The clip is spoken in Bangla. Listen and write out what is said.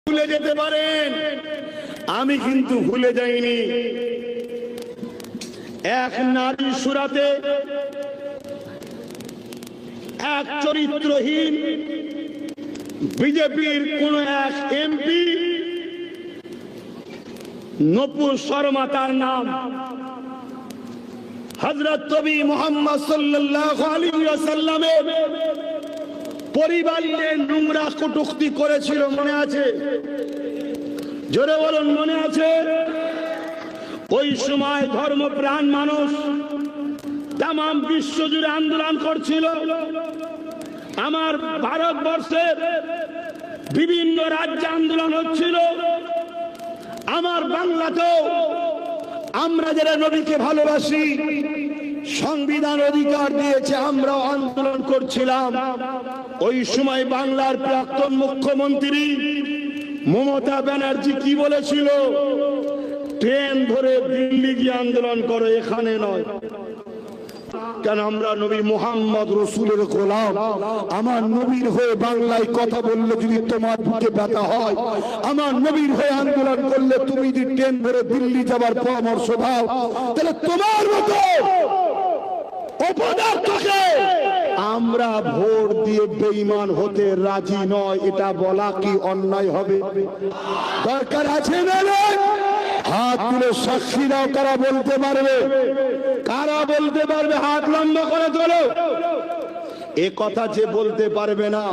ভুলে যেতে পারেন, আমি কিন্তু ভুলে যাইনি। এক নারী সুরাতে এক চরিত্রহীন বিজেপির কোন এক এমপি, নূপুর শর্মা তার নাম, হযরত নবী মুহাম্মদ সাল্লাল্লাহু আলাইহি ওয়াসাল্লামের পরিবার নিয়ে নোংরা কটূক্তি করেছিল, মনে আছে? জোরে বলুন, মনে আছে? ওই সময় ধর্মপ্রাণ মানুষ তাম বিশ্ব জুড়ে আন্দোলন করছিল। আমার ভারতবর্ষের বিভিন্ন রাজ্যে আন্দোলন হচ্ছিল। আমার বাংলাতেও আমরা যারা নবীকে ভালোবাসি, সংবিধান অধিকার দিয়েছে, আমরাও আন্দোলন করছিলাম। ওই সময় বাংলার প্রাক্তন মুখ্যমন্ত্রী মমতা ব্যানার্জি কি বলেছিল? ট্রেন ধরে দিল্লি গিয়ে আন্দোলন করো, এখানে নয়। কেন? আমরা নবী মুহাম্মদ রাসূলের গোলাম। আমার নবীর হয়ে বাংলায় কথা বললে যদি তোমার বুকে ব্যথা হয়, আমার নবীর হয়ে আন্দোলন করলে তুমি যদি ট্রেন ধরে দিল্লি যাবার পরামর্শ দাও, তাহলে তোমার মতো অপদার্থকে আমরা ভোট দিয়ে বেঈমান হতে রাজি নয়। এটা বলা কি অন্যায় হবে? দরকার আছে না? হাত তুলে সাক্ষী দাও, কারা বলতে পারবে? কারা বলতে পারবে? হাত লম্বা করে তোলো। এ কথা যে বলতে পারবে না,